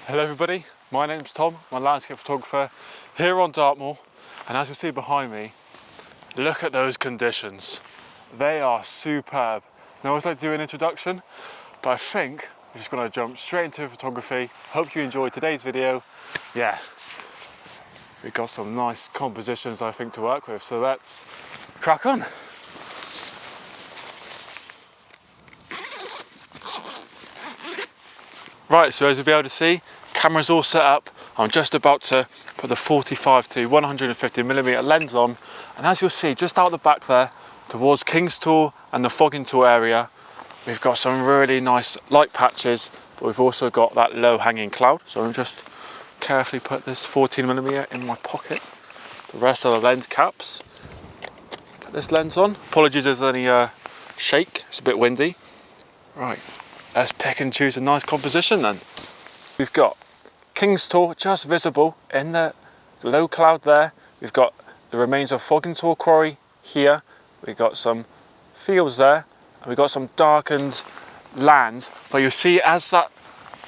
Hello everybody, my name's Tom, I'm a landscape photographer here on Dartmoor, and as you see behind me, look at those conditions. They are superb. Now I always like to do an introduction, but I think we're just going to jump straight into photography. Hope you enjoyed today's video. Yeah, we've got some nice compositions I think to work with, so let's crack on. Right, so as you'll be able to see, camera's all set up. I'm just about to put the 45 to 150mm lens on, and as you'll see just out the back there towards King's Tor and the Fogging Tor area, we've got some really nice light patches, but we've also got that low hanging cloud. So I'm just carefully put this 14mm in my pocket, the rest of the lens caps. Put this lens on. Apologies if there's any shake, it's a bit windy. Right, let's pick and choose a nice composition then. We've got King's Tor just visible in the low cloud there. We've got the remains of Fogging Tor Quarry here. We've got some fields there, and we've got some darkened land. But you see as that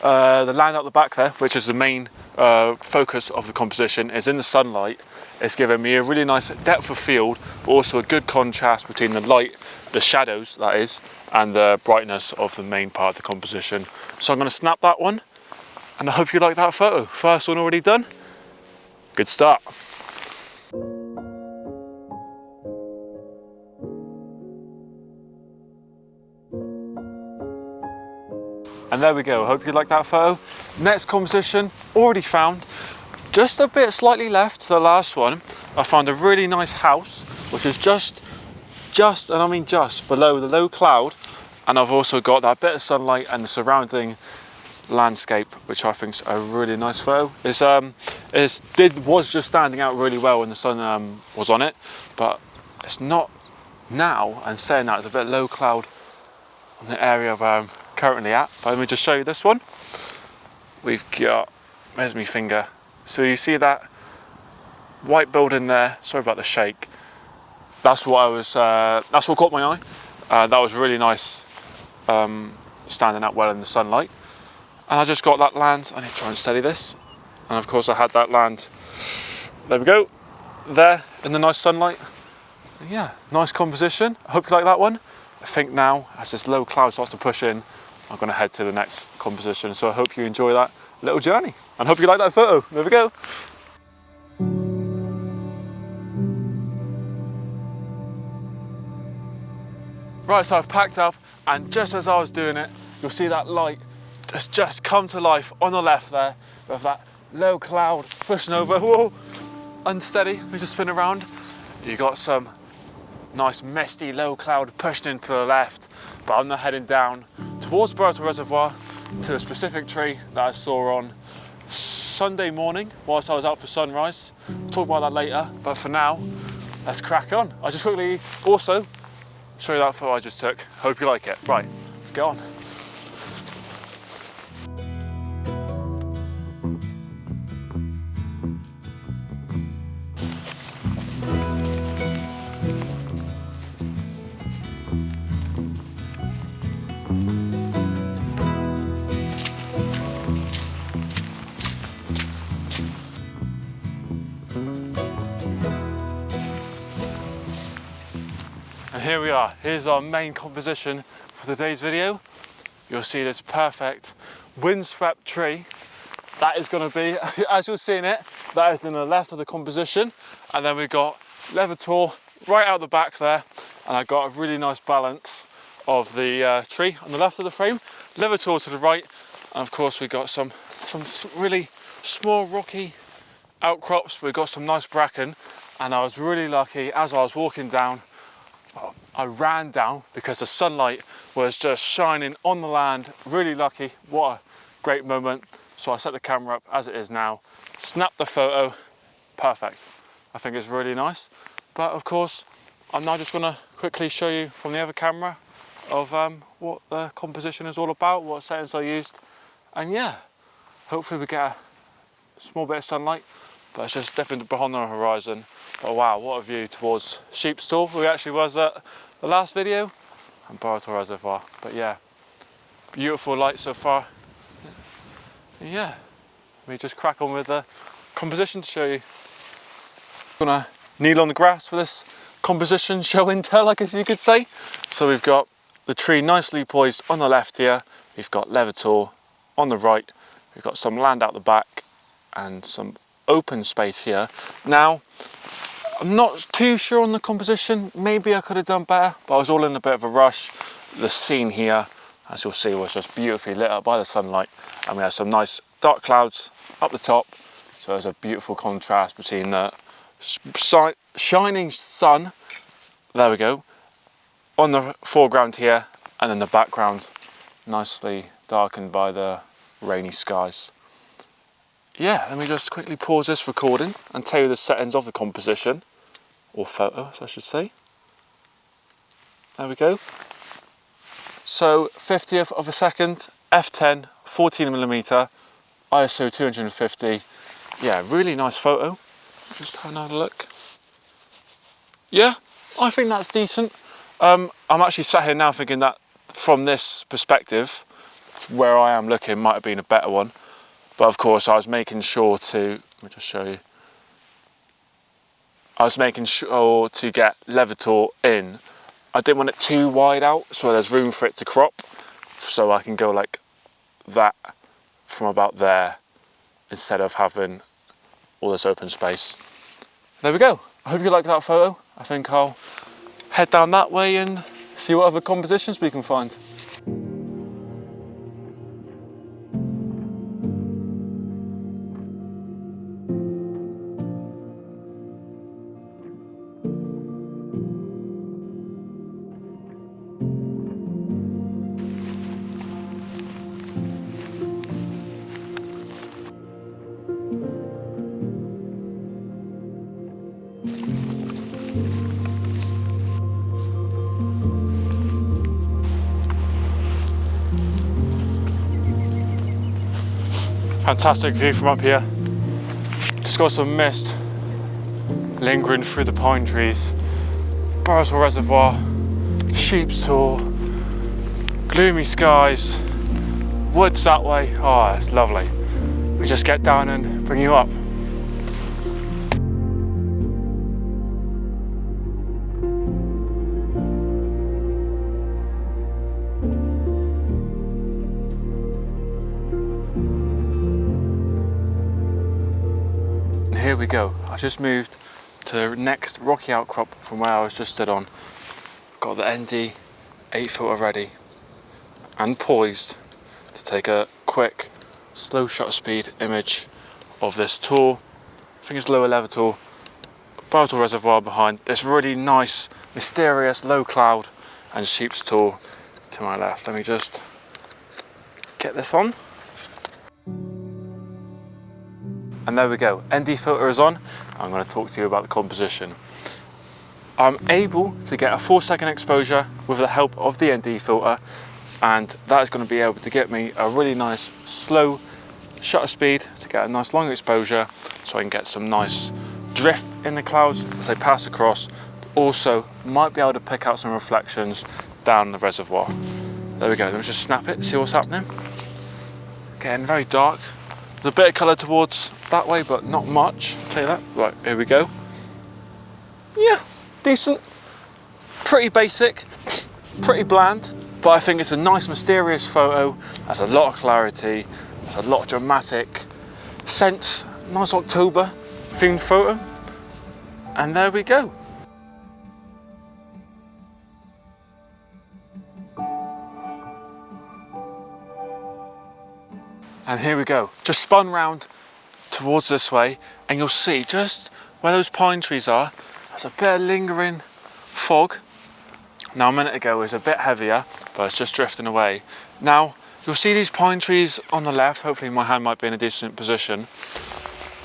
the land out the back there, which is the main focus of the composition, is in the sunlight. It's giving me a really nice depth of field, but also a good contrast between the light, the shadows that is, and the brightness of the main part of the composition. So I'm going to snap that one, and I hope you like that photo. First one already done. Good start. And there we go, I hope you like that photo. Next composition, already found. Just a bit slightly left to the last one, I found a really nice house, which is just, and I mean just, below the low cloud. And I've also got that bit of sunlight and the surrounding landscape, which I think is a really nice photo. Was just standing out really well when the sun was on it, but it's not now. And saying that, it's a bit low cloud on the area where I'm currently at. But let me just show you this one. We've got, where's my finger? So you see that white building there. Sorry about the shake. That's what caught my eye. That was really nice, standing out well in the sunlight. And I just got that land. I need to try and steady this. And of course I had that land. There we go. There in the nice sunlight. Yeah, nice composition. I hope you like that one. I think now, as this low cloud starts to push in, I'm going to head to the next composition. So I hope you enjoy that little journey and hope you like that photo. There we go. Right, so I've packed up, and just as I was doing it, you'll see that light has just come to life on the left there with that low cloud pushing over. Whoa, unsteady, we just spin around. You got some nice misty low cloud pushing into the left, but I'm now heading down towards Bartle Reservoir to a specific tree that I saw on Sunday morning whilst I was out for sunrise. We'll talk about that later, but for now, let's crack on. I just quickly also show you that photo I just took. Hope you like it. Right, let's go on. And here we are, here's our main composition for today's video. You'll see this perfect windswept tree. That is going to be, as you're seeing it, that is in the left of the composition. And then we've got Lowepro right out the back there. And I've got a really nice balance of the tree on the left of the frame, Lowepro to the right. And of course we've got some really small rocky outcrops. We've got some nice bracken. And I was really lucky as I was walking down. I ran down because the sunlight was just shining on the land. Really lucky, what a great moment. So I set the camera up as it is now, snapped the photo, perfect. I think it's really nice. But of course, I'm now just gonna quickly show you from the other camera of what the composition is all about, what settings I used. And yeah, hopefully we get a small bit of sunlight, but it's just dipping behind the horizon. But wow, what a view towards Sheep's Tor, where we actually was at the last video, and Bartle Reservoir. But yeah, beautiful light so far. Yeah, me just crack on with the composition to show you. I'm gonna kneel on the grass for this composition show and tell, I guess you could say. So we've got the tree nicely poised on the left here. We've got Lowepro on the right. We've got some land out the back and some open space here. Now, I'm not too sure on the composition. Maybe I could have done better, but I was all in a bit of a rush. The scene here, as you'll see, was just beautifully lit up by the sunlight, and we had some nice dark clouds up the top. So there's a beautiful contrast between the shining sun, there we go, on the foreground here, and then the background nicely darkened by the rainy skies. Yeah, let me just quickly pause this recording and tell you the settings of the composition, or photos I should say. There we go. So 50th of a second, f10, 14mm, ISO 250. Yeah, really nice photo. Just have another look. Yeah, I think that's decent. I'm actually sat here now thinking that from this perspective, where I am looking might have been a better one. But of course I was making sure to, let me just show you. I was making sure to get Lowepro in. I didn't want it too wide out, so there's room for it to crop. So I can go like that from about there, instead of having all this open space. There we go. I hope you like that photo. I think I'll head down that way and see what other compositions we can find. Fantastic view from up here. Just got some mist lingering through the pine trees. Dartmoor Reservoir, Sheep's Tor, gloomy skies, woods that way. Oh, it's lovely. We just get down and bring you up. Here we go. I just moved to the next rocky outcrop from where I was just stood on. Got the ND 8-footer ready and poised to take a quick slow shutter speed image of this tour. I think it's lower level tour. Dartmoor Reservoir behind. This really nice, mysterious low cloud and Sheep's Tor to my left. Let me just get this on. And there we go, ND filter is on. I'm going to talk to you about the composition. I'm able to get a 4-second exposure with the help of the ND filter, and that is going to be able to get me a really nice slow shutter speed to get a nice long exposure, so I can get some nice drift in the clouds as they pass across. Also might be able to pick out some reflections down the reservoir. There we go, let me just snap it, see what's happening. Getting very dark. There's a bit of colour towards that way, but not much, I'll tell you that. Right, here we go. Yeah, decent. Pretty basic, pretty bland, but I think it's a nice mysterious photo. Has a lot of clarity, has a lot of dramatic sense. Nice October themed photo. And there we go. And here we go, just spun round towards this way, and you'll see just where those pine trees are, there's a bit of lingering fog. Now a minute ago it was a bit heavier, but it's just drifting away. Now you'll see these pine trees on the left. Hopefully my hand might be in a decent position.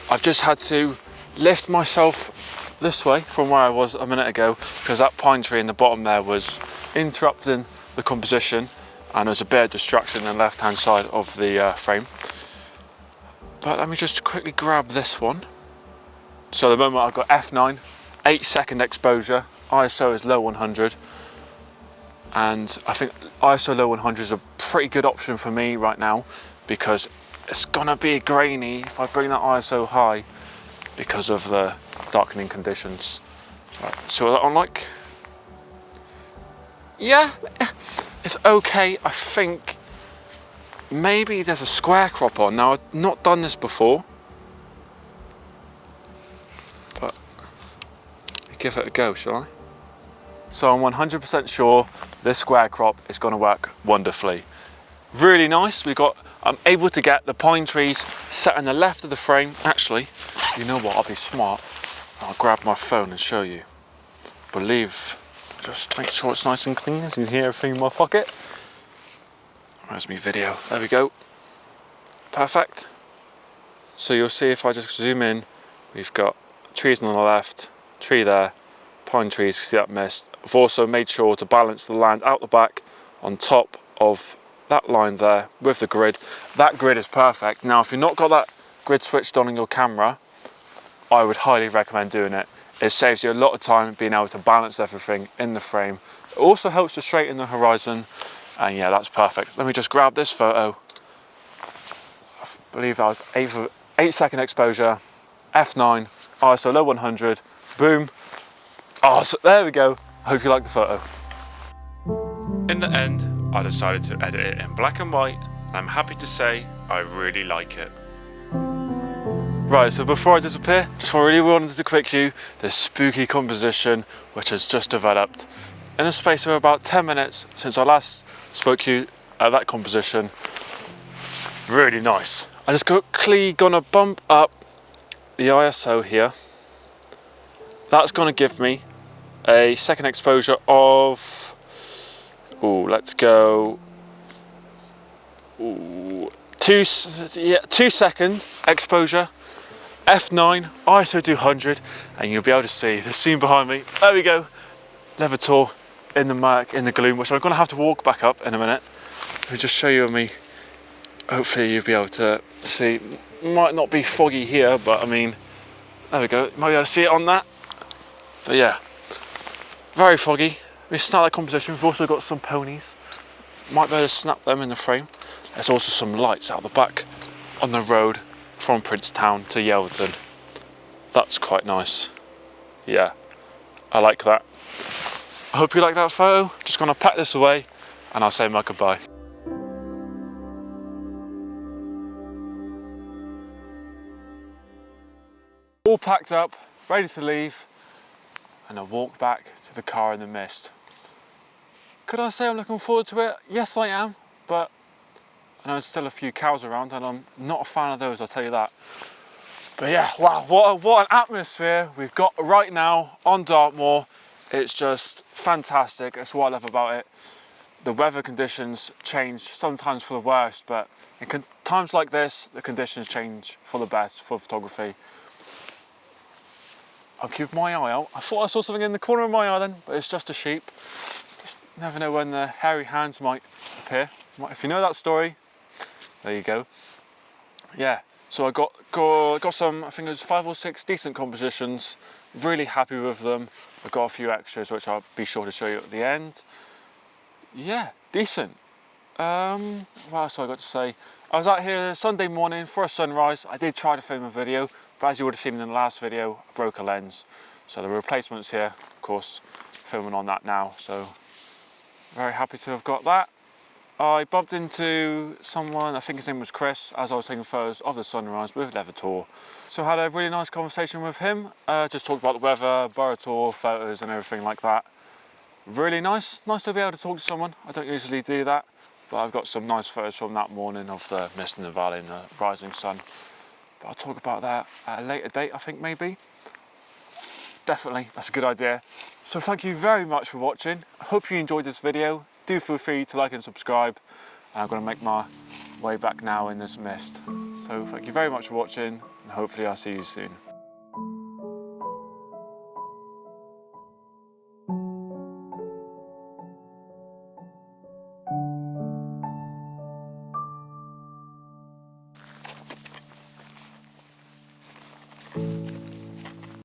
I've just had to lift myself this way from where I was a minute ago, because that pine tree in the bottom there was interrupting the composition, and there's a bit of distraction on the left hand side of the frame. But let me just quickly grab this one. So at the moment I've got f9, 8-second exposure, ISO is low 100, and I think ISO low 100 is a pretty good option for me right now, because it's gonna be grainy if I bring that ISO high because of the darkening conditions. Right, so what that one like? Yeah, it's okay. I think maybe there's a square crop on. Now, I've not done this before, but give it a go, shall I? So I'm 100% sure this square crop is going to work wonderfully. Really nice. I'm able to get the pine trees set on the left of the frame. Actually, you know what? I'll be smart. I'll grab my phone and show you. Just make sure it's nice and clean, as you can hear everything in my pocket. Where's my video? There we go. Perfect. So you'll see if I just zoom in, we've got trees on the left, tree there, pine trees, see that mist. I've also made sure to balance the land out the back on top of that line there with the grid. That grid is perfect. Now, if you've not got that grid switched on your camera, I would highly recommend doing it. It saves you a lot of time being able to balance everything in the frame. It also helps to straighten the horizon, and yeah, that's perfect. Let me just grab this photo. I believe that was 8-second exposure, f9, ISO low 100, boom. Oh, so there we go. I hope you like the photo. In the end, I decided to edit it in black and white, and I'm happy to say I really like it. Right, so before I disappear, just really wanted to quick you this spooky composition which has just developed. In a space of about 10 minutes since I last spoke to you at that composition. Really nice. I just quickly gonna bump up the ISO here. That's gonna give me a second exposure of, let's go, 2 second exposure, f9, ISO 200, and you'll be able to see the scene behind me. There we go, Lowepro in the murk, in the gloom, which I'm gonna have to walk back up in a minute. Let me just show you me. Hopefully you'll be able to see. Might not be foggy here, but I mean, there we go. Might be able to see it on that. But yeah, very foggy. We snap that composition. We've also got some ponies. Might be able to snap them in the frame. There's also some lights out the back on the road from Princetown to Yelverton. That's quite nice. Yeah, I like that. I hope you like that photo. Just gonna pack this away and I'll say my goodbye. All packed up, ready to leave, and I walk back to the car in the mist. Could I say I'm looking forward to it? Yes, I am, but I know there's still a few cows around and I'm not a fan of those, I'll tell you that. But yeah, wow, what an atmosphere we've got right now on Dartmoor. It's just fantastic. That's what I love about it. The weather conditions change sometimes for the worst, but in times like this, the conditions change for the best for photography. I'm keeping my eye out. I thought I saw something in the corner of my eye then, but it's just a sheep. Just never know when the hairy hands might appear. If you know that story, there you go. Yeah, so I got some, I think it was 5 or 6 decent compositions. Really happy with them. I've got a few extras which I'll be sure to show you at the end. Yeah, decent. What else have I got to say? I was out here Sunday morning for a sunrise. I did try to film a video, but as you would have seen in the last video, I broke a lens. So the replacement's here, of course, filming on that now. So very happy to have got that. I bumped into someone, I think his name was Chris, as I was taking photos of the sunrise with Lowepro. So I had a really nice conversation with him, just talked about the weather, borough tour, photos and everything like that. Really nice to be able to talk to someone. I don't usually do that, but I've got some nice photos from that morning of the mist in the valley and the rising sun. But I'll talk about that at a later date, I think maybe. Definitely, that's a good idea. So thank you very much for watching. I hope you enjoyed this video. Do feel free to like and subscribe. And I'm going to make my way back now in this mist. So thank you very much for watching and hopefully I'll see you soon.